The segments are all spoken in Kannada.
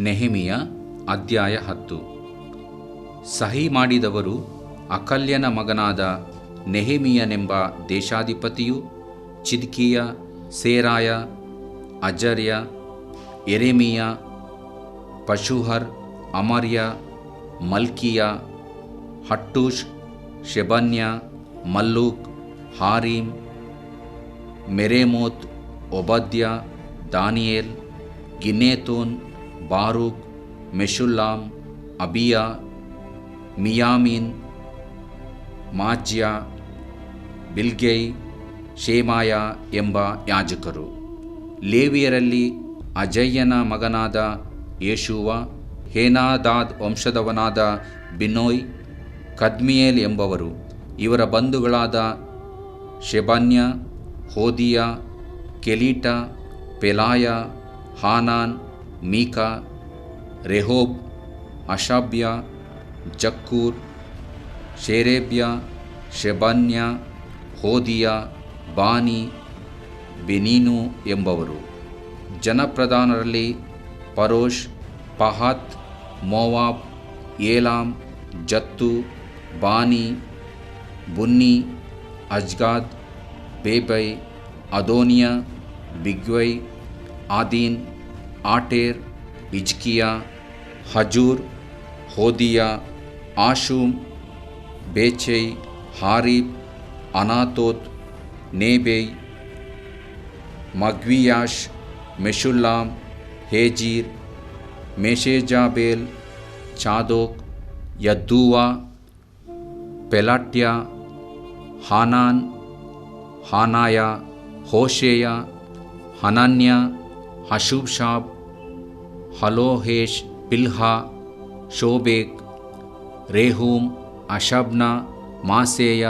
ನೆಹೆಮೀಯ ಅಧ್ಯಾಯ 10. ಸಹಿ ಮಾಡಿದವರು ಅಕಲ್ಯನ ಮಗನಾದ ನೆಹೆಮೀಯನೆಂಬ ದೇಶಾಧಿಪತಿಯು, ಚಿದ್ಕೀಯ, ಸೇರಾಯ, ಅಜರ್ಯ, ಯೆರೆಮೀಯ, ಪಶೂಹರ್, ಅಮರ್ಯ, ಮಲ್ಕೀಯ, Hattush, ಶೆಬನ್ಯ, Malluch, ಹಾರೀಮ್, ಮೆರೇಮೋತ್, ಒಬದ್ಯ, Daniel, ಗಿನ್ನೇತೋನ್, ಬಾರೂಕ್, Meshullam, ಅಬೀಯ, ಮಿಯಾಮೀನ್, Maaziah, Bilgai, ಶೇಮಾಯ ಎಂಬ ಯಾಜಕರು. ಲೇವಿಯರಲ್ಲಿ ಅಜಯ್ಯನ ಮಗನಾದ ಯೇಷೂವ, ಹೇನಾದಾದ್ ವಂಶದವನಾದ ಬಿನೋಯ್, ಕದ್ಮಿಯೇಲ್ ಎಂಬವರು. ಇವರ ಬಂಧುಗಳಾದ Shebaniah, Hodiah, Kelita, Pelaiah, Hanan, Mica, Rehob, Hashabiah, Zaccur, Sherebiah, Shebaniah, Hodiah, Bani, Beninu ಎಂಬವರು. ಜನಪ್ರಧಾನರಲ್ಲಿ Parosh, Pahath, Moab, Elam, Zattu, Bani, Bunni, Azgad, Bebai, Adonijah, Bigvai, Adin, Ater, Hezekiah, Azzur, Hodiah, Hashum, Bezai, Hariph, Anathoth, Nebai, Magpiash, Meshullam, Hezir, Meshezabeel, Zadok, Jaddua, Pelatiah, Hanan, Anaiah, Hoshea, Hananiah, Hasshub, Hallohesh, Pileha, Shobek, Rehum, Hashabnah, Maaseiah,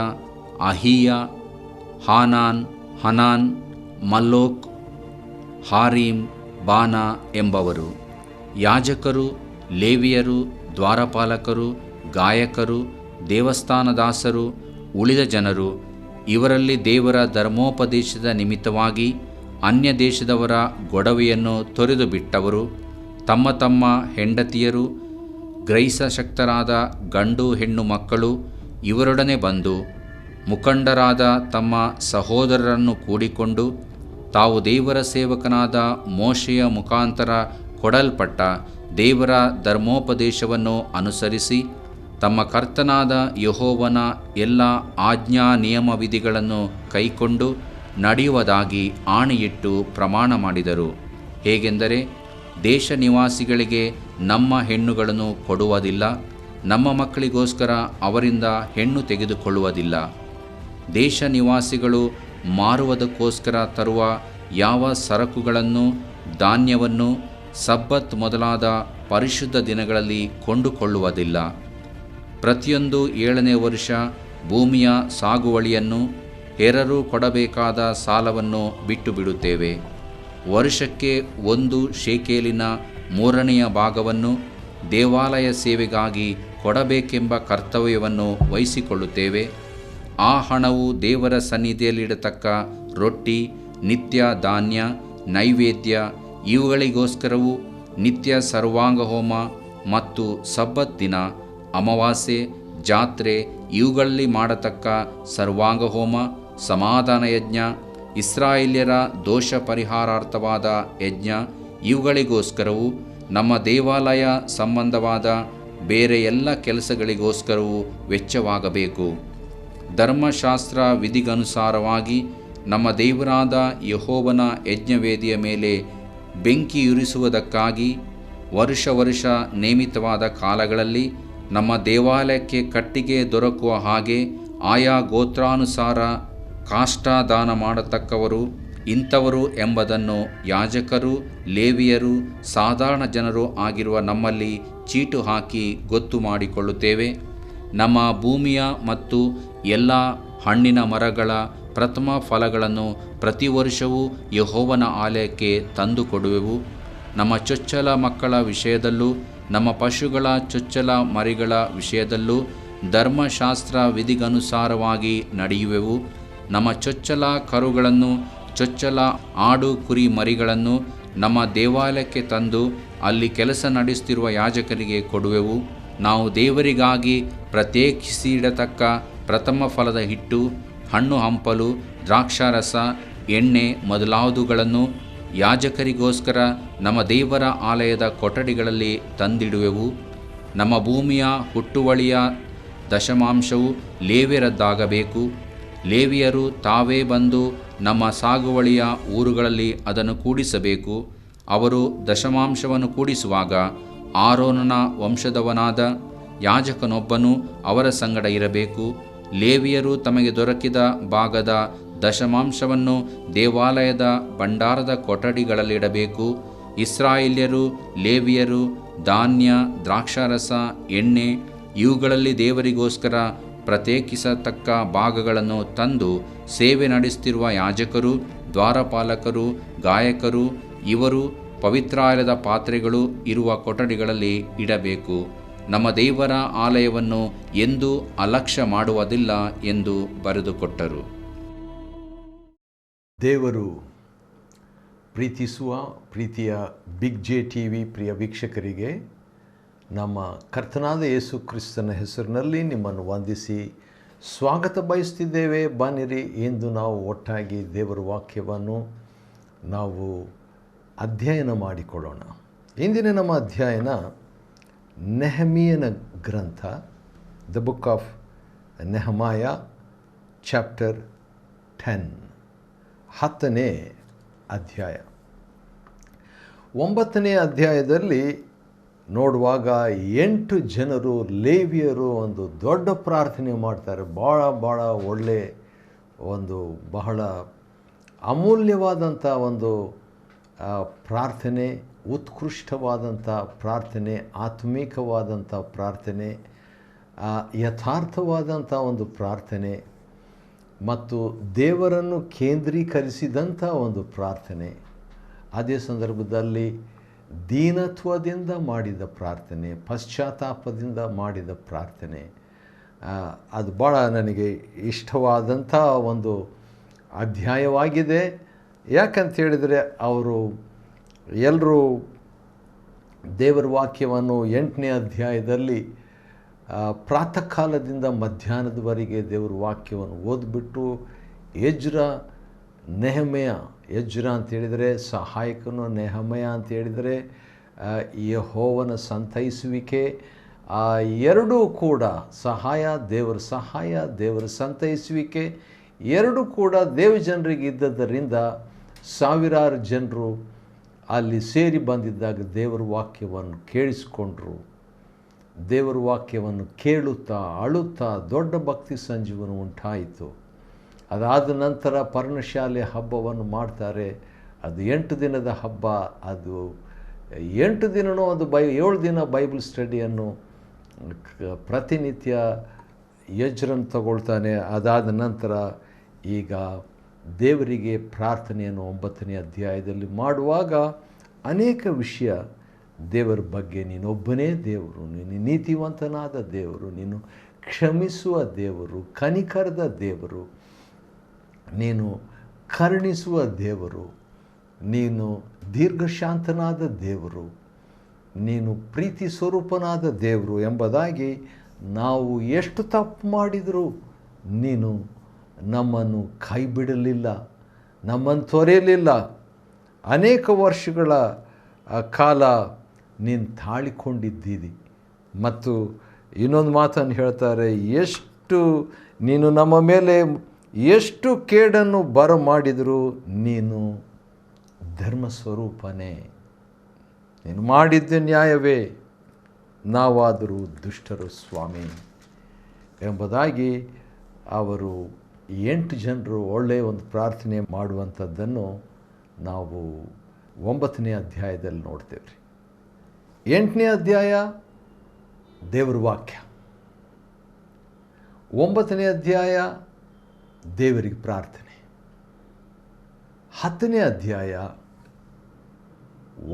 Ahijah, Hanan, Anan, Malluch, Harim, Baanah ಎಂಬವರು. ಯಾಜಕರು, ಲೇವಿಯರು, ದ್ವಾರಪಾಲಕರು, ಗಾಯಕರು, ದೇವಸ್ಥಾನದಾಸರು, ಉಳಿದ ಜನರು, ಇವರಲ್ಲಿ ದೇವರ ಧರ್ಮೋಪದೇಶದ ನಿಮಿತ್ತವಾಗಿ ಅನ್ಯ ದೇಶದವರ ಗೊಡವೆಯನ್ನು ತೊರೆದು ಬಿಟ್ಟವರು, ತಮ್ಮ ತಮ್ಮ ಹೆಂಡತಿಯರು, ಗ್ರಹಿಸಶಕ್ತರಾದ ಗಂಡು ಹೆಣ್ಣು ಮಕ್ಕಳು ಇವರೊಡನೆ ಬಂದು ಮುಖಂಡರಾದ ತಮ್ಮ ಸಹೋದರರನ್ನು ಕೂಡಿಕೊಂಡು ತಾವು ದೇವರ ಸೇವಕನಾದ ಮೋಶೆಯ ಮುಖಾಂತರ ಕೊಡಲ್ಪಟ್ಟ ದೇವರ ಧರ್ಮೋಪದೇಶವನ್ನು ಅನುಸರಿಸಿ ತಮ್ಮ ಕರ್ತನಾದ ಯೆಹೋವನ ಎಲ್ಲ ಆಜ್ಞಾ ನಿಯಮ ವಿಧಿಗಳನ್ನು ಕೈಕೊಂಡು ನಡೆಯುವುದಾಗಿ ಆಣೆಯಿಟ್ಟು ಪ್ರಮಾಣ ಮಾಡಿದರು. ಹೇಗೆಂದರೆ, ದೇಶ ನಿವಾಸಿಗಳಿಗೆ ನಮ್ಮ ಹೆಣ್ಣುಗಳನ್ನು ಕೊಡುವುದಿಲ್ಲ, ನಮ್ಮ ಮಕ್ಕಳಿಗೋಸ್ಕರ ಅವರಿಂದ ಹೆಣ್ಣು ತೆಗೆದುಕೊಳ್ಳುವುದಿಲ್ಲ. ದೇಶ ನಿವಾಸಿಗಳು ಮಾರುವುದಕ್ಕೋಸ್ಕರ ತರುವ ಯಾವ ಸರಕುಗಳನ್ನು, ಧಾನ್ಯವನ್ನು ಸಬ್ಬತ್ ಮೊದಲಾದ ಪರಿಶುದ್ಧ ದಿನಗಳಲ್ಲಿ ಕೊಂಡುಕೊಳ್ಳುವುದಿಲ್ಲ. ಪ್ರತಿಯೊಂದು 7ನೇ ವರ್ಷ ಭೂಮಿಯ ಸಾಗುವಳಿಯನ್ನು, ಹೆರರು ಕೊಡಬೇಕಾದ ಸಾಲವನ್ನು ಬಿಟ್ಟು ಬಿಡುತ್ತೇವೆ. ವರ್ಷಕ್ಕೆ 1 ಶೇಕೆಲಿನ 3ನೇ ಭಾಗವನ್ನು ದೇವಾಲಯ ಸೇವೆಗಾಗಿ ಕೊಡಬೇಕೆಂಬ ಕರ್ತವ್ಯವನ್ನು ವಹಿಸಿಕೊಳ್ಳುತ್ತೇವೆ. ಆ ಹಣವು ದೇವರ ಸನ್ನಿಧಿಯಲ್ಲಿಡತಕ್ಕ ರೊಟ್ಟಿ, ನಿತ್ಯ ಧಾನ್ಯ, ನೈವೇದ್ಯ ಇವುಗಳಿಗೋಸ್ಕರವೂ, ನಿತ್ಯ ಸರ್ವಾಂಗಹೋಮ ಮತ್ತು ಸಬ್ಬತ್ ದಿನ, ಅಮಾವಾಸ್ಯೆ, ಜಾತ್ರೆ ಇವುಗಳಲ್ಲಿ ಮಾಡತಕ್ಕ ಸರ್ವಾಂಗಹೋಮ, ಸಮಾಧಾನ ಯಜ್ಞ, ಇಸ್ರಾಯೇಲ್ಯರ ದೋಷ ಪರಿಹಾರಾರ್ಥವಾದ ಯಜ್ಞ ಇವುಗಳಿಗೋಸ್ಕರವೂ, ನಮ್ಮ ದೇವಾಲಯ ಸಂಬಂಧವಾದ ಬೇರೆ ಎಲ್ಲ ಕೆಲಸಗಳಿಗೋಸ್ಕರವೂ ವೆಚ್ಚವಾಗಬೇಕು. ಧರ್ಮಶಾಸ್ತ್ರ ವಿಧಿಗನುಸಾರವಾಗಿ ನಮ್ಮ ದೇವರಾದ ಯೆಹೋವನ ಯಜ್ಞವೇದಿಯ ಮೇಲೆ ಬೆಂಕಿಯುರಿಸುವುದಕ್ಕಾಗಿ ವರ್ಷ ನೇಮಿತವಾದ ಕಾಲಗಳಲ್ಲಿ ನಮ್ಮ ದೇವಾಲಯಕ್ಕೆ ಕಟ್ಟಿಗೆ ದೊರಕುವ ಹಾಗೆ ಆಯಾ ಗೋತ್ರಾನುಸಾರ ಕಾಷ್ಠದಾನ ಮಾಡತಕ್ಕವರು ಇಂಥವರು ಎಂಬುದನ್ನು ಯಾಜಕರು, ಲೇವಿಯರು, ಸಾಧಾರಣ ಜನರು ಆಗಿರುವ ನಮ್ಮಲ್ಲಿ ಚೀಟು ಹಾಕಿ ಗೊತ್ತು ಮಾಡಿಕೊಳ್ಳುತ್ತೇವೆ. ನಮ್ಮ ಭೂಮಿಯ ಮತ್ತು ಎಲ್ಲ ಹಣ್ಣಿನ ಮರಗಳ ಪ್ರಥಮ ಫಲಗಳನ್ನು ಪ್ರತಿ ವರ್ಷವೂ ಯೆಹೋವನ ಆಲಯಕ್ಕೆ ತಂದು ಕೊಡುವೆವು. ನಮ್ಮ ಚೊಚ್ಚಲ ಮಕ್ಕಳ ವಿಷಯದಲ್ಲೂ ನಮ್ಮ ಪಶುಗಳ ಚೊಚ್ಚಲ ಮರಿಗಳ ವಿಷಯದಲ್ಲೂ ಧರ್ಮಶಾಸ್ತ್ರ ವಿಧಿಗನುಸಾರವಾಗಿ ನಡೆಯುವೆವು. ನಮ್ಮ ಚೊಚ್ಚಲ ಕರುಗಳನ್ನು, ಚೊಚ್ಚಲ ಆಡು ಕುರಿ ಮರಿಗಳನ್ನು ನಮ್ಮ ದೇವಾಲಯಕ್ಕೆ ತಂದು ಅಲ್ಲಿ ಕೆಲಸ ನಡೆಸುತ್ತಿರುವ ಯಾಜಕರಿಗೆ ಕೊಡುವೆವು. ನಾವು ದೇವರಿಗಾಗಿ ಪ್ರತ್ಯೇಕಿಸಿಡತಕ್ಕ ಪ್ರಥಮ ಫಲದ ಹಿಟ್ಟು, ಹಣ್ಣು ಹಂಪಲು, ದ್ರಾಕ್ಷಾರಸ, ಎಣ್ಣೆ ಮೊದಲಾದವುಗಳನ್ನು ಯಾಜಕರಿಗೋಸ್ಕರ ನಮ್ಮ ದೇವರ ಆಲಯದ ಕೊಠಡಿಗಳಲ್ಲಿ ತಂದಿಡುವೆವು. ನಮ್ಮ ಭೂಮಿಯ ಹುಟ್ಟುವಳಿಯ ದಶಮಾಂಶವು ಲೇವ್ಯರದ್ದಾಗಬೇಕು. ಲೇವಿಯರು ತಾವೇ ಬಂದು ನಮ್ಮ ಸಾಗುವಳಿಯ ಊರುಗಳಲ್ಲಿ ಅದನ್ನು ಕೂಡಿಸಬೇಕು. ಅವರು ದಶಮಾಂಶವನ್ನು ಕೂಡಿಸುವಾಗ ಆರೋನನ ವಂಶದವನಾದ ಯಾಜಕನೊಬ್ಬನು ಅವರ ಸಂಗಡ ಇರಬೇಕು. ಲೇವಿಯರು ತಮಗೆ ದೊರಕಿದ ಭಾಗದ ದಶಮಾಂಶವನ್ನು ದೇವಾಲಯದ ಭಂಡಾರದ ಕೊಠಡಿಗಳಲ್ಲಿಡಬೇಕು. ಇಸ್ರಾಯೇಲ್ಯರು, ಲೇವಿಯರು ಧಾನ್ಯ, ದ್ರಾಕ್ಷಾರಸ, ಎಣ್ಣೆ ಇವುಗಳಲ್ಲಿ ದೇವರಿಗೋಸ್ಕರ ಪ್ರತ್ಯೇಕಿಸತಕ್ಕ ಭಾಗಗಳನ್ನು ತಂದು ಸೇವೆ ನಡೆಸುತ್ತಿರುವ ಯಾಜಕರು, ದ್ವಾರಪಾಲಕರು, ಗಾಯಕರು ಇವರು ಪವಿತ್ರಾಲಯದ ಪಾತ್ರೆಗಳು ಇರುವ ಕೊಠಡಿಗಳಲ್ಲಿ ಇಡಬೇಕು. ನಮ್ಮ ದೇವರ ಆಲಯವನ್ನು ಎಂದೂ ಅಲಕ್ಷ್ಯ ಮಾಡುವುದಿಲ್ಲ ಎಂದು ಬರೆದುಕೊಟ್ಟರು. ದೇವರು ಪ್ರೀತಿಸುವ ಪ್ರೀತಿಯ ಬಿಗ್ ಜೆ ಟಿವಿ ಪ್ರಿಯ ವೀಕ್ಷಕರಿಗೆ ನಮ್ಮ ಕರ್ತನಾದ ಯೇಸು ಕ್ರಿಸ್ತನ ಹೆಸರಿನಲ್ಲಿ ನಿಮ್ಮನ್ನು ವಂದಿಸಿ ಸ್ವಾಗತ ಬಯಸ್ತಿದ್ದೇವೆ. ಬನ್ನಿರಿ, ಇಂದು ನಾವು ಒಟ್ಟಾಗಿ ದೇವರ ವಾಕ್ಯವನ್ನು ನಾವು ಅಧ್ಯಯನ ಮಾಡಿಕೊಳ್ಳೋಣ. ಇಂದಿನ ನಮ್ಮ ಅಧ್ಯಯನ ನೆಹಮೀಯನ ಗ್ರಂಥ, ದ ಬುಕ್ ಆಫ್ ನೆಹಮಾಯ, ಚಾಪ್ಟರ್ 10, 10ನೇ ಅಧ್ಯಾಯ. 9ನೇ ಅಧ್ಯಾಯದಲ್ಲಿ ನೋಡುವಾಗ 8 ಜನರು ಲೇವಿಯರು ಒಂದು ದೊಡ್ಡ ಪ್ರಾರ್ಥನೆ ಮಾಡ್ತಾರೆ. ಭಾಳ ಒಳ್ಳೆ ಒಂದು ಬಹಳ ಅಮೂಲ್ಯವಾದಂಥ ಒಂದು ಪ್ರಾರ್ಥನೆ, ಉತ್ಕೃಷ್ಟವಾದಂಥ ಪ್ರಾರ್ಥನೆ, ಆತ್ಮೀಕವಾದಂಥ ಪ್ರಾರ್ಥನೆ, ಯಥಾರ್ಥವಾದಂಥ ಒಂದು ಪ್ರಾರ್ಥನೆ ಮತ್ತು ದೇವರನ್ನು ಕೇಂದ್ರೀಕರಿಸಿದಂಥ ಒಂದು ಪ್ರಾರ್ಥನೆ. ಅದೇ ಸಂದರ್ಭದಲ್ಲಿ ದೀನತ್ವದಿಂದ ಮಾಡಿದ ಪ್ರಾರ್ಥನೆ, ಪಶ್ಚಾತ್ತಾಪದಿಂದ ಮಾಡಿದ ಪ್ರಾರ್ಥನೆ. ಅದು ಭಾಳ ನನಗೆ ಇಷ್ಟವಾದಂಥ ಒಂದು ಅಧ್ಯಾಯವಾಗಿದೆ. ಯಾಕಂತ ಹೇಳಿದರೆ ಅವರು ಎಲ್ಲರೂ ದೇವರ ವಾಕ್ಯವನ್ನು 8ನೇ ಅಧ್ಯಾಯದಲ್ಲಿ ಪ್ರಾತಃ ಕಾಲದಿಂದ ಮಧ್ಯಾಹ್ನದವರೆಗೆ ದೇವರ ವಾಕ್ಯವನ್ನು ಓದಿಬಿಟ್ಟು ಎಜ್ರ, ನೆಹಮೆಯ, ಎಜ್ರ ಅಂತ ಹೇಳಿದರೆ ಸಹಾಯಕನು, ನೆಹಮೆಯ ಅಂತ ಹೇಳಿದರೆ ಯೆಹೋವನ ಸಂತೈಸುವಿಕೆ, ಎರಡೂ ಕೂಡ ದೇವರ ಸಂತೈಸುವಿಕೆ ಎರಡೂ ಕೂಡ ದೇವಜನರಿಗೆ ಇದ್ದದ್ದರಿಂದ ಸಾವಿರಾರು ಜನರು ಅಲ್ಲಿ ಸೇರಿ ಬಂದಿದ್ದಾಗ ದೇವರ ವಾಕ್ಯವನ್ನು ಕೇಳಿಸಿಕೊಂಡ್ರು. ದೇವರ ವಾಕ್ಯವನ್ನು ಕೇಳುತ್ತಾ ಅಳುತ್ತಾ ದೊಡ್ಡ ಭಕ್ತಿ ಸಂಜೀವನ ಉಂಟಾಯಿತು. ಅದಾದ ನಂತರ ಪರ್ಣಶಾಲೆ ಹಬ್ಬವನ್ನು ಮಾಡ್ತಾರೆ. ಅದು 8 ದಿನದ ಹಬ್ಬ. ಅದು 8 ದಿನವೂ ಒಂದು 7 ದಿನ ಬೈಬಲ್ ಸ್ಟಡಿಯನ್ನು ಪ್ರತಿನಿತ್ಯ ಎಜ್ರನ್ ತಗೊಳ್ತಾನೆ. ಅದಾದ ನಂತರ ಈಗ ದೇವರಿಗೆ ಪ್ರಾರ್ಥನೆಯನ್ನು 9ನೇ ಅಧ್ಯಾಯದಲ್ಲಿ ಮಾಡುವಾಗ ಅನೇಕ ವಿಷಯ ದೇವರ ಬಗ್ಗೆ, ನೀನೊಬ್ಬನೇ ದೇವರು, ನೀನು ನೀತಿವಂತನಾದ ದೇವರು, ನೀನು ಕ್ಷಮಿಸುವ ದೇವರು, ಕನಿಕರದ ದೇವರು, ನೀನು ಕರುಣಿಸುವ ದೇವರು, ನೀನು ದೀರ್ಘಶಾಂತನಾದ ದೇವರು, ನೀನು ಪ್ರೀತಿ ಸ್ವರೂಪನಾದ ದೇವರು ಎಂಬುದಾಗಿ ನಾವು ಎಷ್ಟು ತಪ್ಪು ಮಾಡಿದರೂ ನೀನು ನಮ್ಮನ್ನು ಕೈ ಬಿಡಲಿಲ್ಲ, ನಮ್ಮನ್ನು ತೊರೆಯಲಿಲ್ಲ. ಅನೇಕ ವರ್ಷಗಳ ಕಾಲ ನೀನು ತಾಳಿಕೊಂಡಿದ್ದೀರಿ. ಮತ್ತು ಇನ್ನೊಂದು ಮಾತನ್ನು ಹೇಳ್ತಾರೆ, ಎಷ್ಟು ನೀನು ನಮ್ಮ ಮೇಲೆ ಎಷ್ಟು ಕೇಡನ್ನು ಬರಮಾಡಿದರೂ ನೀನು ಧರ್ಮಸ್ವರೂಪನೇ, ನೀನು ಮಾಡಿದ್ದ ನ್ಯಾಯವೇ, ನಾವಾದರೂ ದುಷ್ಟರು ಸ್ವಾಮಿ ಎಂಬುದಾಗಿ ಅವರು 8 ಜನರು ಒಳ್ಳೆಯ ಒಂದು ಪ್ರಾರ್ಥನೆ ಮಾಡುವಂಥದ್ದನ್ನು ನಾವು 9ನೇ ಅಧ್ಯಾಯದಲ್ಲಿ ನೋಡ್ತೇವೆ. 8ನೇ ಅಧ್ಯಾಯ ದೇವರ ವಾಕ್ಯ, 9ನೇ ಅಧ್ಯಾಯ ದೇವರಿಗೆ ಪ್ರಾರ್ಥನೆ, 10ನೇ ಅಧ್ಯಾಯ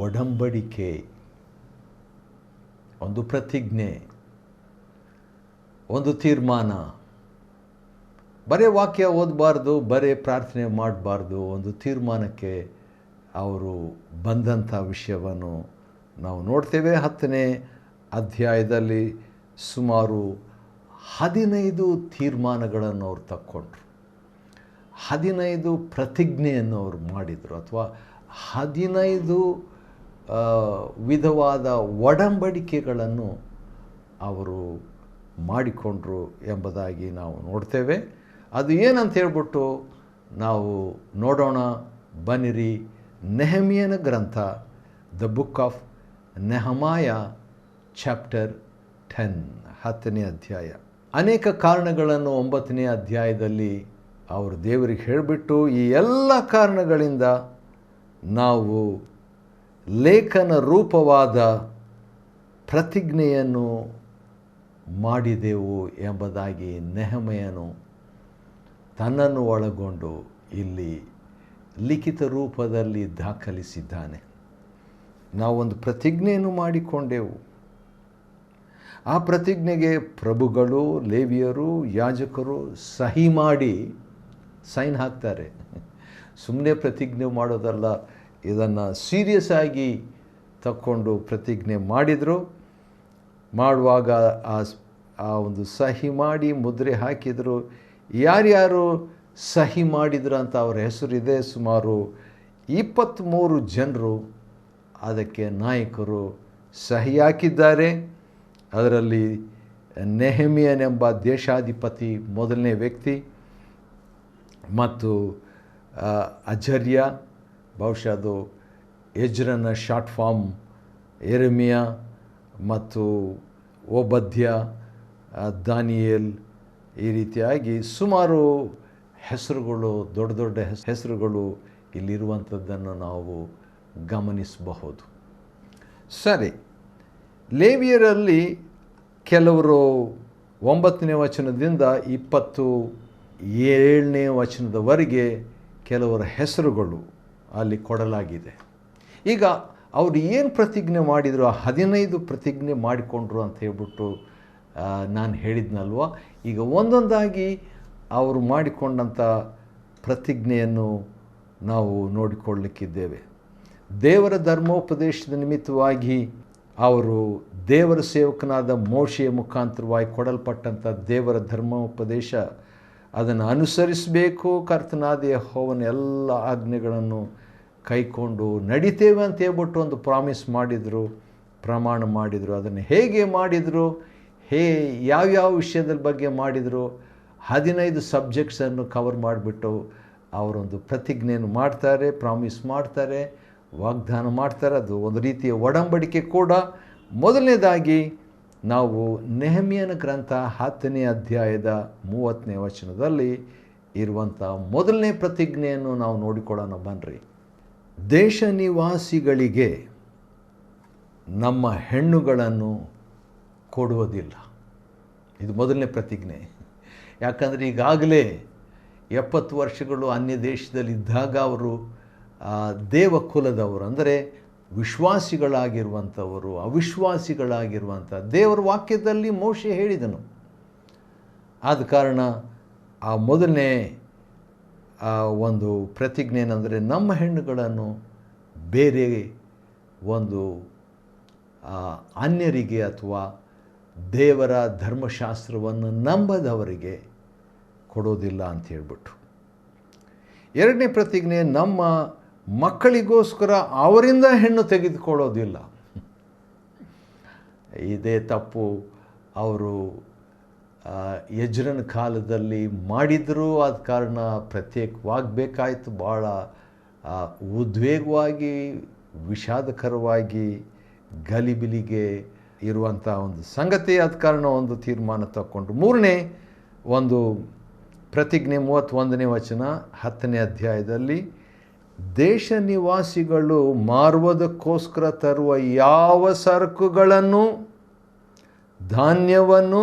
ಒಡಂಬಡಿಕೆ, ಒಂದು ಪ್ರತಿಜ್ಞೆ, ಒಂದು ತೀರ್ಮಾನ. ಬರೀ ವಾಕ್ಯ ಓದಬಾರ್ದು, ಬರೀ ಪ್ರಾರ್ಥನೆ ಮಾಡಬಾರ್ದು. ಒಂದು ತೀರ್ಮಾನಕ್ಕೆ ಅವರು ಬಂದಂಥ ವಿಷಯವನ್ನು ನಾವು ನೋಡ್ತೇವೆ 10ನೇ ಅಧ್ಯಾಯದಲ್ಲಿ ಸುಮಾರು 15 ತೀರ್ಮಾನಗಳನ್ನು ಅವರು ತಕ್ಕೊಂಡ್ರು, 15 ಪ್ರತಿಜ್ಞೆಯನ್ನು ಅವರು ಮಾಡಿದರು, ಅಥವಾ 15 ವಿಧವಾದ ಒಡಂಬಡಿಕೆಗಳನ್ನು ಅವರು ಮಾಡಿಕೊಂಡ್ರು ಎಂಬುದಾಗಿ ನಾವು ನೋಡ್ತೇವೆ. ಅದು ಏನಂತ ಹೇಳ್ಬಿಟ್ಟು ನಾವು ನೋಡೋಣ ಬನ್ನಿರಿ. ನೆಹೆಮೀಯನ ಗ್ರಂಥ, ದ ಬುಕ್ ಆಫ್ ನೆಹಮಾಯ, ಚಾಪ್ಟರ್ 10ನೇ ಅಧ್ಯಾಯ. ಅನೇಕ ಕಾರಣಗಳನ್ನು 9ನೇ ಅಧ್ಯಾಯದಲ್ಲಿ ಅವರು ದೇವರಿಗೆ ಹೇಳಿಬಿಟ್ಟು, ಈ ಎಲ್ಲ ಕಾರಣಗಳಿಂದ ನಾವು ಲೇಖನ ರೂಪವಾದ ಪ್ರತಿಜ್ಞೆಯನ್ನು ಮಾಡಿದೆವು ಎಂಬುದಾಗಿ ನೆಹೆಮೀಯನು ತನ್ನನ್ನು ಒಳಗೊಂಡು ಇಲ್ಲಿ ಲಿಖಿತ ರೂಪದಲ್ಲಿ ದಾಖಲಿಸಿದ್ದಾನೆ. ನಾವೊಂದು ಪ್ರತಿಜ್ಞೆಯನ್ನು ಮಾಡಿಕೊಂಡೆವು. ಆ ಪ್ರತಿಜ್ಞೆಗೆ ಪ್ರಭುಗಳು, ಲೇವಿಯರು, ಯಾಜಕರು ಸಹಿ ಮಾಡಿ ಸೈನ್ ಹಾಕ್ತಾರೆ. ಸುಮ್ಮನೆ ಪ್ರತಿಜ್ಞೆ ಮಾಡೋದಲ್ಲ, ಇದನ್ನು ಸೀರಿಯಸ್ ಆಗಿ ತಕ್ಕೊಂಡು ಪ್ರತಿಜ್ಞೆ ಮಾಡಿದರು. ಮಾಡುವಾಗ ಆ ಒಂದು ಸಹಿ ಮಾಡಿ ಮುದ್ರೆ ಹಾಕಿದರು. ಯಾರ್ಯಾರು ಸಹಿ ಮಾಡಿದ್ರು ಅಂತ ಅವರ ಹೆಸರಿದೆ. ಸುಮಾರು 23 ಜನರು ಅದಕ್ಕೆ ನಾಯಕರು ಸಹಿ ಹಾಕಿದ್ದಾರೆ. ಅದರಲ್ಲಿ ನೆಹೆಮೀಯನೆಂಬ ದೇಶಾಧಿಪತಿ ಮೊದಲನೇ ವ್ಯಕ್ತಿ, ಮತ್ತು ಅಜರ್ಯ, ಬಹುಶಃ ಅದು ಎಜ್ರನ ಶಾರ್ಟ್ ಫಾರ್ಮ್, ಯೆರೆಮೀಯ ಮತ್ತು ಓಬದ್ಯ, ದಾನಿಯೇಲ್, ಈ ರೀತಿಯಾಗಿ ಸುಮಾರು ಹೆಸರುಗಳು, ದೊಡ್ಡ ದೊಡ್ಡ ಹೆಸರುಗಳು ಇಲ್ಲಿರುವಂಥದ್ದನ್ನು ನಾವು ಗಮನಿಸಬಹುದು. ಸರಿ, ಲೇವಿಯರಲ್ಲಿ ಕೆಲವರು 9ನೇ ವಚನದಿಂದ 27ನೇ ವಚನದವರೆಗೆ ಕೆಲವರ ಹೆಸರುಗಳು ಅಲ್ಲಿ ಕೊಡಲಾಗಿದೆ. ಈಗ ಅವರು ಏನು ಪ್ರತಿಜ್ಞೆ ಮಾಡಿದರು, 15 ಪ್ರತಿಜ್ಞೆ ಮಾಡಿಕೊಂಡ್ರು ಅಂತ ಹೇಳ್ಬಿಟ್ಟು ನಾನು ಹೇಳಿದ್ನಲ್ವ. ಈಗ ಒಂದೊಂದಾಗಿ ಅವರು ಮಾಡಿಕೊಂಡಂಥ ಪ್ರತಿಜ್ಞೆಯನ್ನು ನಾವು ನೋಡಿಕೊಳ್ಳಲಿಕ್ಕಿದ್ದೇವೆ. ದೇವರ ಧರ್ಮೋಪದೇಶದ ನಿಮಿತ್ತವಾಗಿ ಅವರು ದೇವರ ಸೇವಕನಾದ ಮೋಶೆಯ ಮುಖಾಂತರವಾಗಿ ಕೊಡಲ್ಪಟ್ಟಂಥ ದೇವರ ಧರ್ಮೋಪದೇಶ, ಅದನ್ನು ಅನುಸರಿಸಬೇಕು, ಕರ್ತನಾದ ಯೆಹೋವನ ಎಲ್ಲ ಆಜ್ಞೆಗಳನ್ನು ಕೈಕೊಂಡು ನಡಿತೇವೆ ಅಂತ ಹೇಳ್ಬಿಟ್ಟು ಒಂದು ಪ್ರಾಮಿಸ್ ಮಾಡಿದರು, ಪ್ರಮಾಣ ಮಾಡಿದರು. ಅದನ್ನು ಹೇಗೆ ಮಾಡಿದರು, ಯಾವ್ಯಾವ ವಿಷಯದ ಬಗ್ಗೆ ಮಾಡಿದರು, 15 ಸಬ್ಜೆಕ್ಟ್ಸನ್ನು ಕವರ್ ಮಾಡಿಬಿಟ್ಟು ಅವರೊಂದು ಪ್ರತಿಜ್ಞೆಯನ್ನು ಮಾಡ್ತಾರೆ, ಪ್ರಾಮಿಸ್ ಮಾಡ್ತಾರೆ, ವಾಗ್ದಾನ ಮಾಡ್ತಾರೆ. ಅದು ಒಂದು ರೀತಿಯ ಒಡಂಬಡಿಕೆ ಕೂಡ. ಮೊದಲನೇದಾಗಿ ನಾವು ನೆಹೆಮೀಯನ ಗ್ರಂಥ 10ನೇ ಅಧ್ಯಾಯದ 30ನೇ ವಚನದಲ್ಲಿ ಇರುವಂಥ ಮೊದಲನೇ ಪ್ರತಿಜ್ಞೆಯನ್ನು ನಾವು ನೋಡಿಕೊಳ್ಳೋಣ ಬನ್ನಿರಿ. ದೇಶ ನಿವಾಸಿಗಳಿಗೆ ನಮ್ಮ ಹೆಣ್ಣುಗಳನ್ನು ಕೊಡುವುದಿಲ್ಲ. ಇದು ಮೊದಲನೇ ಪ್ರತಿಜ್ಞೆ. ಯಾಕಂದರೆ ಈಗಾಗಲೇ 70 ವರ್ಷಗಳು ಅನ್ಯ ದೇಶದಲ್ಲಿದ್ದಾಗ ಅವರು ದೇವಕುಲದವರು, ಅಂದರೆ ವಿಶ್ವಾಸಿಗಳಾಗಿರುವಂಥವರು, ಅವಿಶ್ವಾಸಿಗಳಾಗಿರುವಂಥ ದೇವರ ವಾಕ್ಯದಲ್ಲಿ ಮೋಶೆ ಹೇಳಿದನು. ಆದ ಕಾರಣ ಆ ಮೊದಲನೇ ಒಂದು ಪ್ರತಿಜ್ಞೆ ಏನಂದರೆ, ನಮ್ಮ ಹೆಣ್ಣುಗಳನ್ನು ಬೇರೆ ಒಂದು ಅನ್ಯರಿಗೆ ಅಥವಾ ದೇವರ ಧರ್ಮಶಾಸ್ತ್ರವನ್ನು ನಂಬದವರಿಗೆ ಕೊಡೋದಿಲ್ಲ ಅಂತ ಹೇಳ್ಬಿಟ್ಟು. ಎರಡನೇ ಪ್ರತಿಜ್ಞೆ, ನಮ್ಮ ಮಕ್ಕಳಿಗೋಸ್ಕರ ಅವರಿಂದ ಹೆಣ್ಣು ತೆಗೆದುಕೊಳ್ಳೋದಿಲ್ಲ. ಇದೇ ತಪ್ಪು ಅವರು ಎಜ್ರನ ಕಾಲದಲ್ಲಿ ಮಾಡಿದರು. ಆದ ಕಾರಣ ಪ್ರತ್ಯೇಕವಾಗಬೇಕಾಯಿತು. ಭಾಳ ಉದ್ವೇಗವಾಗಿ, ವಿಷಾದಕರವಾಗಿ, ಗಲಿಬಿಲಿಗೆ ಇರುವಂಥ ಒಂದು ಸಂಗತಿ. ಆದ ಕಾರಣ ಒಂದು ತೀರ್ಮಾನ ತಗೊಂಡ್ರು. ಮೂರನೇ ಒಂದು ಪ್ರತಿಜ್ಞೆ 31ನೇ ವಚನ 10ನೇ ಅಧ್ಯಾಯದಲ್ಲಿ, ದೇಶ ನಿವಾಸಿಗಳು ಮಾರುವುದಕ್ಕೋಸ್ಕರ ತರುವ ಯಾವ ಸರಕುಗಳನ್ನು, ಧಾನ್ಯವನ್ನು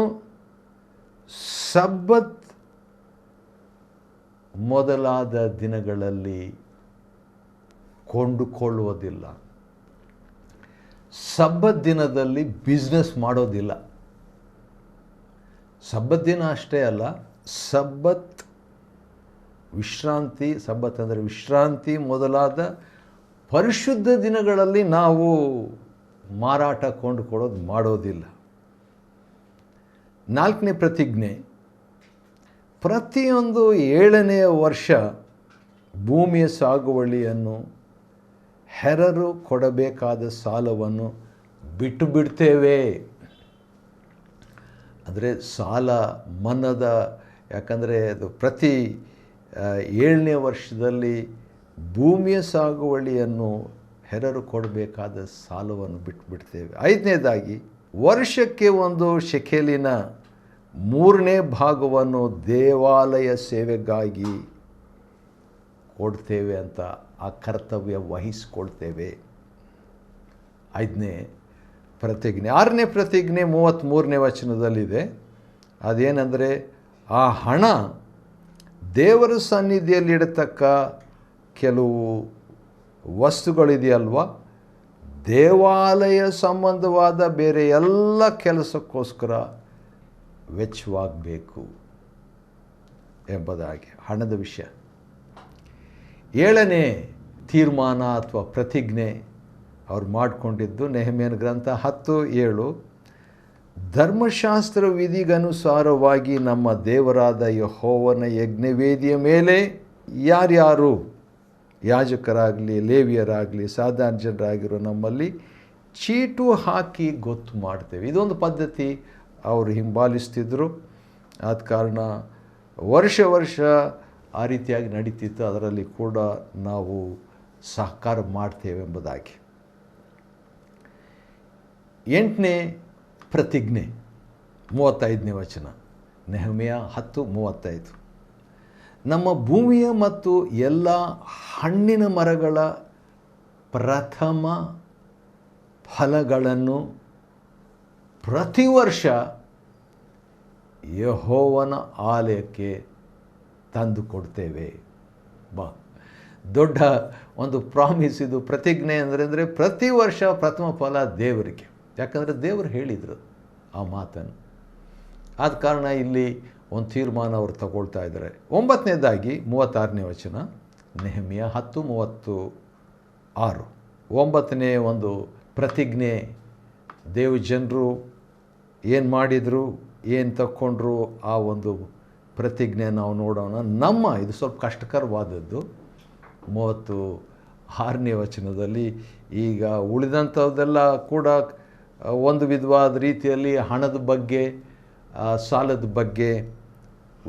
ಸಬ್ಬತ್ ಮೊದಲಾದ ದಿನಗಳಲ್ಲಿ ಕೊಂಡುಕೊಳ್ಳುವುದಿಲ್ಲ. ಸಬ್ಬತ್ ದಿನದಲ್ಲಿ ಬಿಸ್ನೆಸ್ ಮಾಡೋದಿಲ್ಲ. ಸಬ್ಬತ್ ದಿನ ಅಷ್ಟೇ ಅಲ್ಲ, ಸಬ್ಬತ್ ವಿಶ್ರಾಂತಿ, ಸಬ್ಬತ್ ಅಂದರೆ ವಿಶ್ರಾಂತಿ ಮೊದಲಾದ ಪರಿಶುದ್ಧ ದಿನಗಳಲ್ಲಿ ನಾವು ಮಾರಾಟ ಕೊಂಡುಕೊಳ್ಳೋದು ಮಾಡೋದಿಲ್ಲ. 4ನೇ ಪ್ರತಿಜ್ಞೆ, ಪ್ರತಿಯೊಂದು 7ನೇ ವರ್ಷ ಭೂಮಿಯ ಸಾಗುವಳಿಯನ್ನು ಹೆರರು ಕೊಡಬೇಕಾದ ಸಾಲವನ್ನು ಬಿಟ್ಟು ಬಿಡ್ತೇವೆ. ಅಂದರೆ ಸಾಲ ಮನ್ನದ, ಯಾಕಂದರೆ ಅದು ಪ್ರತಿ 7ನೇ ವರ್ಷದಲ್ಲಿ ಭೂಮಿಯ ಸಾಗುವಳಿಯನ್ನು ಹೆರರು ಕೊಡಬೇಕಾದ ಸಾಲವನ್ನು ಬಿಟ್ಟುಬಿಡ್ತೇವೆ. 5ನೇದಾಗಿ, ವರ್ಷಕ್ಕೆ ಒಂದು ಶೆಕೆಲಿನ 3ನೇ ಭಾಗವನ್ನು ದೇವಾಲಯ ಸೇವೆಗಾಗಿ ಕೊಡ್ತೇವೆ ಅಂತ ಆ ಕರ್ತವ್ಯ ವಹಿಸ್ಕೊಳ್ತೇವೆ. 5ನೇ ಪ್ರತಿಜ್ಞೆ. 6ನೇ ಪ್ರತಿಜ್ಞೆ 33ನೇ ವಚನದಲ್ಲಿದೆ. ಅದೇನೆಂದರೆ, ಆ ಹಣ ದೇವರ ಸನ್ನಿಧಿಯಲ್ಲಿಡತಕ್ಕ ಕೆಲವು ವಸ್ತುಗಳಿದೆಯಲ್ವ, ದೇವಾಲಯ ಸಂಬಂಧವಾದ ಬೇರೆ ಎಲ್ಲ ಕೆಲಸಕ್ಕೋಸ್ಕರ ವೆಚ್ಚವಾಗಬೇಕು ಎಂಬುದಾಗಿ ಹಣದ ವಿಷಯ. 7ನೇ ತೀರ್ಮಾನ ಅಥವಾ ಪ್ರತಿಜ್ಞೆ ಅವ್ರು ಮಾಡಿಕೊಂಡಿದ್ದು ನೆಹೆಮ್ಯನ ಗ್ರಂಥ 10:7, ಧರ್ಮಶಾಸ್ತ್ರ ವಿಧಿಗನುಸಾರವಾಗಿ ನಮ್ಮ ದೇವರಾದ ಯೆಹೋವನ ಯಜ್ಞವೇದಿಯ ಮೇಲೆ ಯಾರ್ಯಾರು ಯಾಜಕರಾಗಲಿ ಲೇವಿಯರಾಗಲಿ ಸಾಧಾರಣ ಜನರಾಗಿರೋ ನಮ್ಮಲ್ಲಿ ಚೀಟು ಹಾಕಿ ಗೊತ್ತು ಮಾಡ್ತೇವೆ. ಇದೊಂದು ಪದ್ಧತಿ ಅವರು ಹಿಂಬಾಲಿಸ್ತಿದ್ರು. ಆದ ಕಾರಣ ವರ್ಷ ಆ ರೀತಿಯಾಗಿ ನಡೀತಿತ್ತು. ಅದರಲ್ಲಿ ಕೂಡ ನಾವು ಸಹಕಾರ ಮಾಡ್ತೇವೆ ಎಂಬುದಾಗಿ. 8ನೇ ಪ್ರತಿಜ್ಞೆ 35ನೇ ವಚನ, ನೆಹೆಮ್ಯ 10:35, ನಮ್ಮ ಭೂಮಿಯ ಮತ್ತು ಎಲ್ಲ ಹಣ್ಣಿನ ಮರಗಳ ಪ್ರಥಮ ಫಲಗಳನ್ನು ಪ್ರತಿ ವರ್ಷ ಯೆಹೋವನ ಆಲಯಕ್ಕೆ ತಂದು ಕೊಡ್ತೇವೆ. ದೊಡ್ಡ ಒಂದು ಪ್ರಾಮಿಸ್ ಇದು. ಪ್ರತಿಜ್ಞೆ ಅಂದರೆ ಪ್ರತಿ ವರ್ಷ ಪ್ರಥಮ ಫಲ ದೇವರಿಗೆ, ಯಾಕಂದರೆ ದೇವರು ಹೇಳಿದರು ಆ ಮಾತನ್ನು. ಆದ ಕಾರಣ ಇಲ್ಲಿ ಒಂದು ತೀರ್ಮಾನ ಅವರು ತಗೊಳ್ತಾ ಇದ್ದಾರೆ. 9ನೇದಾಗಿ 36ನೇ ವಚನ, ನೆಹೆಮ್ಯ 10:36, 9ನೇ ಒಂದು ಪ್ರತಿಜ್ಞೆ. ದೇವಜನರು ಏನು ಮಾಡಿದರು, ಏನು ತಕ್ಕೊಂಡ್ರು, ಆ ಒಂದು ಪ್ರತಿಜ್ಞೆ ನಾವು ನೋಡೋಣ. ಇದು ಸ್ವಲ್ಪ ಕಷ್ಟಕರವಾದದ್ದು. 36ನೇ ವಚನದಲ್ಲಿ ಈಗ ಉಳಿದಂಥದ್ದೆಲ್ಲ ಕೂಡ ಒಂದು ವಿಧವಾದ ರೀತಿಯಲ್ಲಿ ಹಣದ ಬಗ್ಗೆ, ಸಾಲದ ಬಗ್ಗೆ,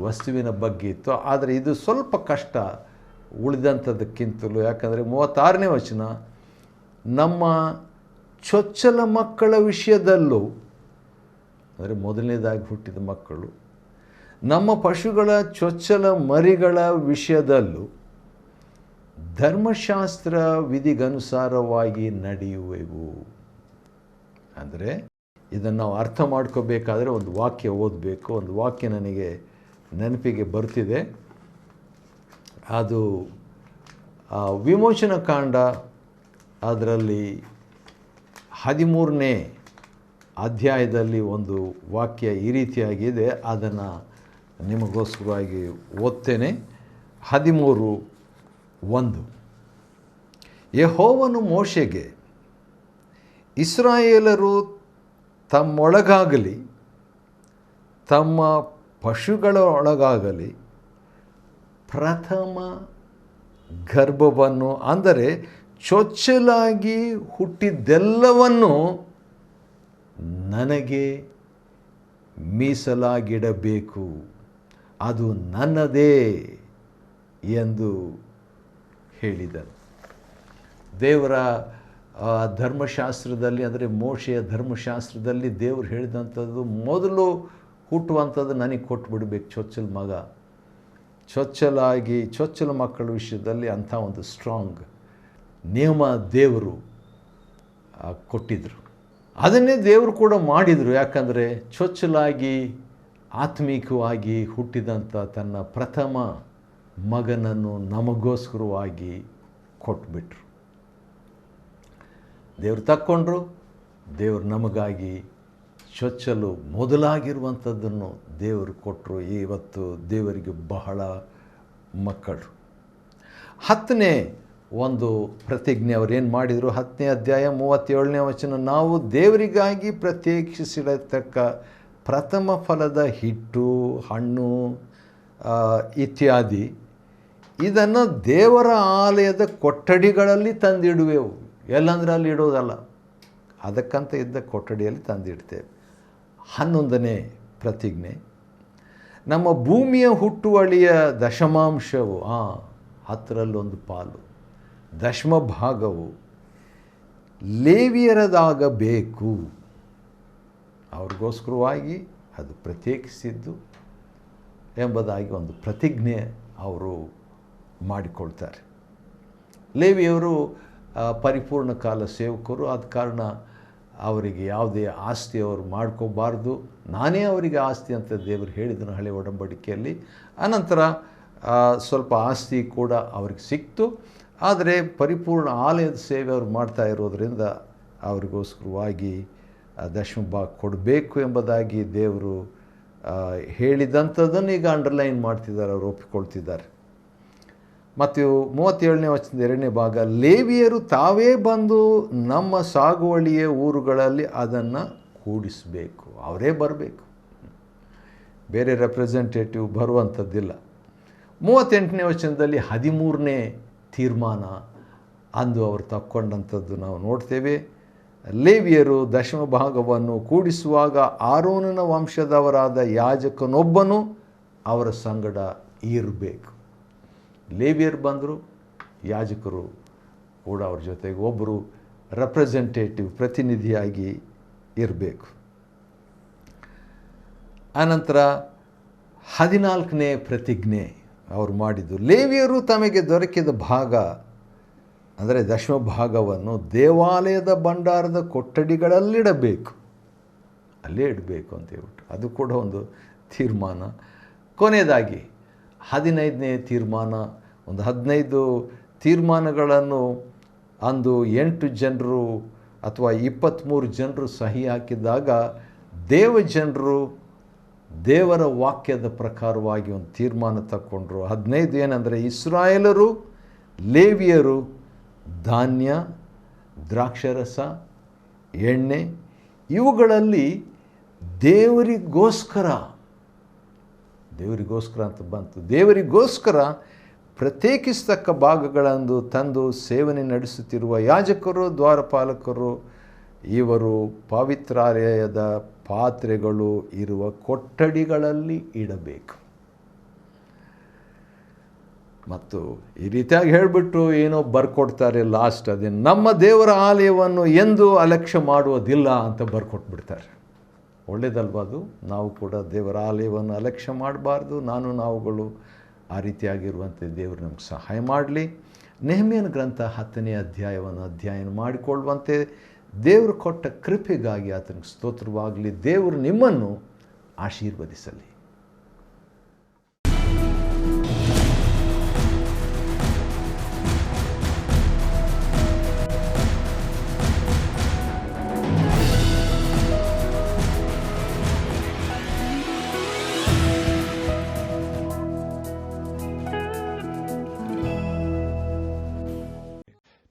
ವಸ್ತುವಿನ ಬಗ್ಗೆ ಇತ್ತು. ಆದರೆ ಇದು ಸ್ವಲ್ಪ ಕಷ್ಟ ಉಳಿದಂಥದ್ದಕ್ಕಿಂತಲೂ. ಯಾಕಂದರೆ 36ನೇ ವಚನ, ನಮ್ಮ ಚೊಚ್ಚಲ ಮಕ್ಕಳ ವಿಷಯದಲ್ಲೂ, ಅಂದರೆ ಮೊದಲನೇದಾಗಿ ಹುಟ್ಟಿದ ಮಕ್ಕಳು, ನಮ್ಮ ಪಶುಗಳ ಚೊಚ್ಚಲ ಮರಿಗಳ ವಿಷಯದಲ್ಲೂ ಧರ್ಮಶಾಸ್ತ್ರ ವಿಧಿಗನುಸಾರವಾಗಿ ನಡೆಯುವೆವು. ಅಂದರೆ ಇದನ್ನು ನಾವು ಅರ್ಥ ಮಾಡ್ಕೋಬೇಕಾದ್ರೆ ಒಂದು ವಾಕ್ಯ ಓದಬೇಕು. ಒಂದು ವಾಕ್ಯ ನನಗೆ ನೆನಪಿಗೆ ಬರ್ತಿದೆ. ಅದು ವಿಮೋಚನ ಕಾಂಡ, ಅದರಲ್ಲಿ 13ನೇ ಅಧ್ಯಾಯದಲ್ಲಿ ಒಂದು ವಾಕ್ಯ ಈ ರೀತಿಯಾಗಿದೆ. ಅದನ್ನು ನಿಮಗೋಸ್ಕರವಾಗಿ ಓದ್ತೇನೆ. 13:1, ಯೆಹೋವನು ಮೋಶೆಗೆ, ಇಸ್ರಾಯೇಲರು ತಮ್ಮೊಳಗಾಗಲಿ ತಮ್ಮ ಪಶುಗಳ ಒಳಗಾಗಲಿ ಪ್ರಥಮ ಗರ್ಭವನ್ನು, ಅಂದರೆ ಚೊಚ್ಚಲಾಗಿ ಹುಟ್ಟಿದ್ದೆಲ್ಲವನ್ನು ನನಗೆ ಮೀಸಲಾಗಿಡಬೇಕು, ಅದು ನನ್ನದೇ ಎಂದು ಹೇಳಿದನು. ದೇವರ ಧರ್ಮಶಾಸ್ತ್ರದಲ್ಲಿ, ಅಂದರೆ ಮೋಶೆಯ ಧರ್ಮಶಾಸ್ತ್ರದಲ್ಲಿ ದೇವರು ಹೇಳಿದಂಥದ್ದು, ಮೊದಲು ಹುಟ್ಟುವಂಥದ್ದು ನನಗೆ ಕೊಟ್ಟುಬಿಡ್ಬೇಕು, ಚೊಚ್ಚಲ ಮಗ. ಚೊಚ್ಚಲ ಮಕ್ಕಳ ವಿಷಯದಲ್ಲಿ ಅಂಥ ಒಂದು ಸ್ಟ್ರಾಂಗ್ ನಿಯಮ ದೇವರು ಕೊಟ್ಟಿದ್ದರು. ಅದನ್ನೇ ದೇವರು ಕೂಡ ಮಾಡಿದರು. ಯಾಕಂದರೆ ಚೊಚ್ಚಲಾಗಿ ಆತ್ಮೀಕವಾಗಿ ಹುಟ್ಟಿದಂಥ ತನ್ನ ಪ್ರಥಮ ಮಗನನ್ನು ನಮಗೋಸ್ಕರವಾಗಿ ಕೊಟ್ಬಿಟ್ರು. ದೇವರು ತಕ್ಕೊಂಡ್ರು. ದೇವರು ನಮಗಾಗಿ ಚೊಚ್ಚಲು ಮೊದಲಾಗಿರುವಂಥದ್ದನ್ನು ದೇವರು ಕೊಟ್ಟರು. ಇವತ್ತು ದೇವರಿಗೆ ಬಹಳ ಮಕ್ಕಳು. 10ನೇ ಒಂದು ಪ್ರತಿಜ್ಞೆ ಅವರೇನು ಮಾಡಿದರು, 10ನೇ ಅಧ್ಯಾಯ 37ನೇ ವಚನ, ನಾವು ದೇವರಿಗಾಗಿ ಪ್ರತ್ಯೇಕಿಸಿಡತಕ್ಕ ಪ್ರಥಮ ಫಲದ ಹಿಟ್ಟು, ಹಣ್ಣು ಇತ್ಯಾದಿ ಇದನ್ನು ದೇವರ ಆಲಯದ ಕೊಠಡಿಗಳಲ್ಲಿ ತಂದಿಡುವೆವು. ಎಲ್ಲಂದ್ರೆ ಅಲ್ಲಿ ಇಡೋದಲ್ಲ, ಅದಕ್ಕಂತ ಇದ್ದ ಕೊಠಡಿಯಲ್ಲಿ ತಂದಿಡ್ತೇವೆ. 11ನೇ ಪ್ರತಿಜ್ಞೆ, ನಮ್ಮ ಭೂಮಿಯ ಹುಟ್ಟುವಳಿಯ ದಶಮಾಂಶವು 10ರಲ್ಲೊಂದು ಪಾಲು, ದಶಮ ಭಾಗವು ಲೇವಿಯರದಾಗಬೇಕು. ಅವ್ರಿಗೋಸ್ಕರವಾಗಿ ಅದು ಪ್ರತ್ಯೇಕಿಸಿದ್ದು ಎಂಬುದಾಗಿ ಒಂದು ಪ್ರತಿಜ್ಞೆ ಅವರು ಮಾಡಿಕೊಳ್ತಾರೆ. ಲೇವಿಯವರು ಪರಿಪೂರ್ಣ ಕಾಲ ಸೇವಕರು, ಆದ ಕಾರಣ ಅವರಿಗೆ ಯಾವುದೇ ಆಸ್ತಿ ಅವರು ಮಾಡ್ಕೋಬಾರ್ದು. ನಾನೇ ಅವರಿಗೆ ಆಸ್ತಿ ಅಂತ ದೇವರು ಹೇಳಿದನು ಹಳೆಯ ಒಡಂಬಡಿಕೆಯಲ್ಲಿ. ಅನಂತರ ಸ್ವಲ್ಪ ಆಸ್ತಿ ಕೂಡ ಅವ್ರಿಗೆ ಸಿಕ್ತು. ಆದರೆ ಪರಿಪೂರ್ಣ ಆಲಯದ ಸೇವೆ ಅವರು ಮಾಡ್ತಾ ಇರೋದರಿಂದ ಅವರಿಗೋಸ್ಕರವಾಗಿ ದಶಮ ಭಾಗ ಕೊಡಬೇಕು ಎಂಬುದಾಗಿ ದೇವರು ಹೇಳಿದಂಥದ್ದನ್ನು ಈಗ ಅಂಡರ್ಲೈನ್ ಮಾಡ್ತಿದ್ದಾರೆ, ಅವರು ಒಪ್ಪಿಕೊಳ್ತಿದ್ದಾರೆ. ಮತ್ತು 37ನೇ ವಚನದ 2ನೇ ಭಾಗ, ಲೇವಿಯರು ತಾವೇ ಬಂದು ನಮ್ಮ ಸಾಗುವಳಿಯ ಊರುಗಳಲ್ಲಿ ಅದನ್ನು ಕೂಡಿಸಬೇಕು. ಅವರೇ ಬರಬೇಕು, ಬೇರೆ ರೆಪ್ರೆಸೆಂಟೇಟಿವ್ ಬರುವಂಥದ್ದಿಲ್ಲ. 38ನೇ ವಚನದಲ್ಲಿ 13ನೇ ತೀರ್ಮಾನ ಅಂದು ಅವರು ತಕ್ಕೊಂಡಂಥದ್ದು ನಾವು ನೋಡ್ತೇವೆ. ಲೇವಿಯರು ದಶಮ ಭಾಗವನ್ನು ಕೂಡಿಸುವಾಗ ಆರೋನನ ವಂಶದವರಾದ ಯಾಜಕನೊಬ್ಬನು ಅವರ ಸಂಗಡ ಇರಬೇಕು. ಲೇವಿಯರು ಬಂದರು, ಯಾಜಕರು ಕೂಡ ಅವ್ರ ಜೊತೆಗೆ ಒಬ್ಬರು ರೆಪ್ರೆಸೆಂಟೇಟಿವ್ ಪ್ರತಿನಿಧಿಯಾಗಿ ಇರಬೇಕು. ಆನಂತರ 14ನೇ ಪ್ರತಿಜ್ಞೆ ಅವರು ಮಾಡಿದ್ದು, ಲೇವಿಯರು ತಮಗೆ ದೊರಕಿದ ಭಾಗ ಅಂದರೆ ದಶಮ ಭಾಗವನ್ನು ದೇವಾಲಯದ ಭಂಡಾರದ ಕೊಠಡಿಗಳಲ್ಲಿಡಬೇಕು. ಅಲ್ಲೇ ಇಡಬೇಕು ಅಂತ ಹೇಳ್ಬಿಟ್ಟು ಅದು ಕೂಡ ಒಂದು ತೀರ್ಮಾನ. ಕೊನೆಯದಾಗಿ 15ನೇ ತೀರ್ಮಾನ, ಒಂದು 15 ತೀರ್ಮಾನಗಳನ್ನು ಅಂದು 8 ಜನರು ಅಥವಾ 23 ಜನರು ಸಹಿ ಹಾಕಿದಾಗ ದೇವಜನರು ದೇವರ ವಾಕ್ಯದ ಪ್ರಕಾರವಾಗಿ ಒಂದು ತೀರ್ಮಾನ ತಗೊಂಡ್ರು. 15 ಏನಂದರೆ, ಇಸ್ರಾಯೇಲರು, ಲೇವಿಯರು ಧಾನ್ಯ, ದ್ರಾಕ್ಷರಸ, ಎಣ್ಣೆ ಇವುಗಳಲ್ಲಿ ದೇವರಿಗೋಸ್ಕರ ಅಂತ ಬಂತು, ದೇವರಿಗೋಸ್ಕರ ಪ್ರತ್ಯೇಕಿಸತಕ್ಕ ಭಾಗಗಳನ್ನು ತಂದು ಸೇವನೆ ನಡೆಸುತ್ತಿರುವ ಯಾಜಕರು, ದ್ವಾರಪಾಲಕರು ಇವರು ಪವಿತ್ರಾಲಯದ ಪಾತ್ರೆಗಳು ಇರುವ ಕೊಠಡಿಗಳಲ್ಲಿ ಇಡಬೇಕು. ಮತ್ತು ಈ ರೀತಿಯಾಗಿ ಹೇಳಿಬಿಟ್ಟು ಏನೋ ಬರ್ಕೊಡ್ತಾರೆ ಲಾಸ್ಟ್, ಅದೇ ನಮ್ಮ ದೇವರ ಆಲಯವನ್ನು ಎಂದೂ ಅಲಕ್ಷ್ಯ ಮಾಡುವುದಿಲ್ಲ ಅಂತ ಬರ್ಕೊಟ್ಬಿಡ್ತಾರೆ. ಒಳ್ಳೆಯದಲ್ವ ಅದು? ನಾವು ಕೂಡ ದೇವರ ಆಲಯವನ್ನು ಅಲಕ್ಷ್ಯ ಮಾಡಬಾರ್ದು. ನಾವುಗಳು ಆ ರೀತಿಯಾಗಿರುವಂತೆ ದೇವರು ನಮ್ಗೆ ಸಹಾಯ ಮಾಡಲಿ. ನೆಹೆಮ್ಯನ ಗ್ರಂಥ 10ನೇ ಅಧ್ಯಾಯವನ್ನು ಅಧ್ಯಯನ ಮಾಡಿಕೊಳ್ಳುವಂತೆ ದೇವರು ಕೊಟ್ಟ ಕೃಪೆಗಾಗಿ ಆತನಿಗೆ ಸ್ತೋತ್ರವಾಗಲಿ. ದೇವರು ನಿಮ್ಮನ್ನು ಆಶೀರ್ವದಿಸಲಿ.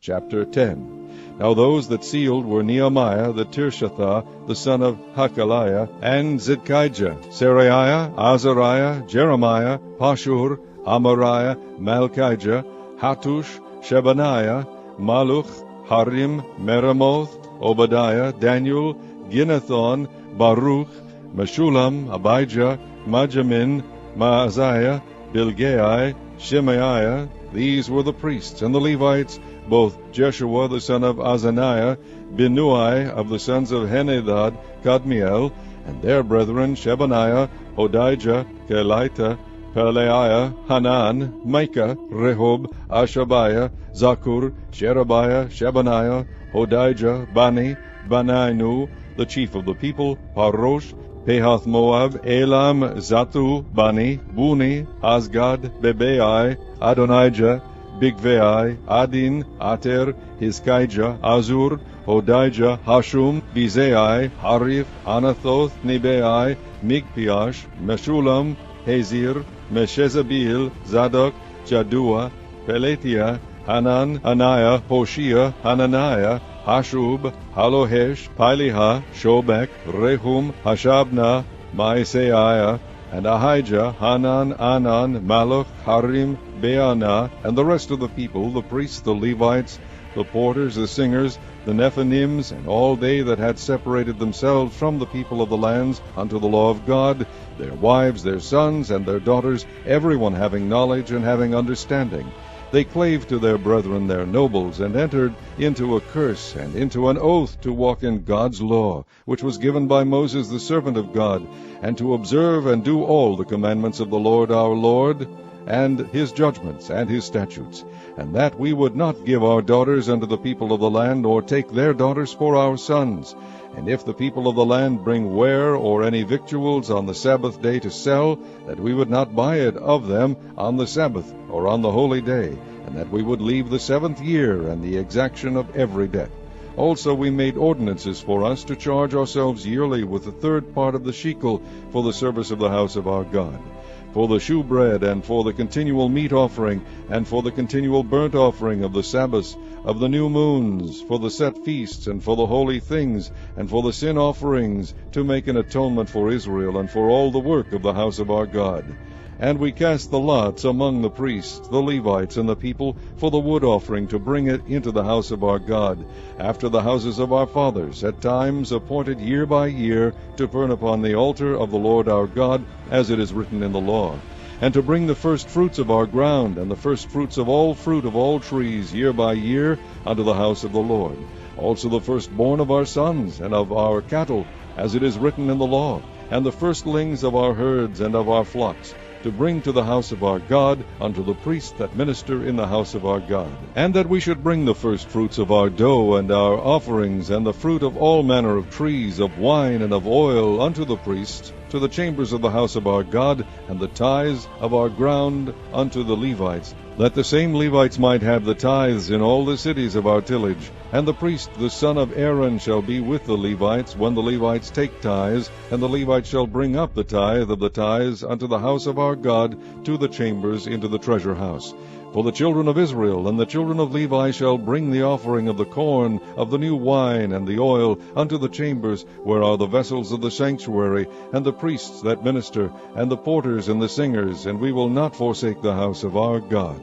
Chapter 10. Now those that sealed were Nehemiah the Tirshatha, the son of Hakaliah, and Zidkijah, Seraiah, Azariah, Jeremiah, Pashur, Amariah, Malchijah, Hattush, Shebaniah, Maluch, Harim, Meremoth, Obadiah, Daniel, Ginnethon, Baruch, Meshulam, Abijah, Majamin, Maaziah, Bilgai, Shemaiah. These were the priests and the Levites, both Jeshua the son of Azaniah, Binnui of the sons of Henadad, Kadmiel, and their brethren Shebaniah, Hodijah, Kelita, Pelaiah, Hanan, Micah, Rehob, Ashabiah, Zakur, Sherebiah, Shebaniah, Hodijah, Bani, Banainu, the chief of the people, Parosh, Pehath Moab, Elam, Zatu, Bani, Buni, Asgad, Bebai, Adonijah, Bigvai, Adin, Ater, Hizkijah, Azur, Hodijah, Hashum, Bizai, Harif, Anathoth, Nebai, Migpiash, Meshulam, Hazir, Meshezabil, Zadok, Jadua, Pelatiah, Hanan, Anaiah, Hoshea, Hananiah, Hashub, Halohesh, Piliha, Shobek, Rehum, Hashabnah, Maaseiah, and Ahijah, Hanan, Anan, Malach, Harim, Baanah, and the rest of the people, the priests, the Levites, the porters, the singers, the Nephanims, and all they that had separated themselves from the people of the lands unto the law of God, their wives, their sons, and their daughters, every one having knowledge and having understanding. They clave to their brethren, their nobles, and entered into a curse and into an oath to walk in God's law, which was given by Moses the servant of God, and to observe and do all the commandments of the Lord our Lord, and his judgments and his statutes, and that we would not give our daughters unto the people of the land, or take their daughters for our sons. And if the people of the land bring ware or any victuals on the Sabbath day to sell, that we would not buy it of them on the Sabbath or on the holy day, and that we would leave the 7th year and the exaction of every debt. Also we made ordinances for us to charge ourselves yearly with the 3rd part of the shekel for the service of the house of our God, for the shewbread, and for the continual meat offering, and for the continual burnt offering of the Sabbaths, of the new moons, for the set feasts, and for the holy things, and for the sin offerings, to make an atonement for Israel, and for all the work of the house of our God. And we cast the lots among the priests, the Levites, and the people, for the wood offering, to bring it into the house of our God, after the houses of our fathers, at times appointed year by year, to burn upon the altar of the Lord our God, as it is written in the law, and to bring the first fruits of our ground, and the first fruits of all fruit of all trees, year by year, unto the house of the Lord. Also the firstborn of our sons, and of our cattle, as it is written in the law, and the firstlings of our herds and of our flocks, to bring to the house of our God, unto the priests that minister in the house of our God. And that we should bring the first fruits of our dough, and our offerings, and the fruit of all manner of trees, of wine, and of oil, unto the priests, to the chambers of the house of our God, and the tithes of our ground unto the Levites, that the same Levites might have the tithes in all the cities of our tillage. And the priest, the son of Aaron, shall be with the Levites, when the Levites take tithes, and the Levites shall bring up the tithe of the tithes unto the house of our God, to the chambers into the treasure house. For the children of Israel and the children of Levi shall bring the offering of the corn, of the new wine, and the oil, unto the chambers, where are the vessels of the sanctuary, and the priests that minister, and the porters and the singers, and we will not forsake the house of our God.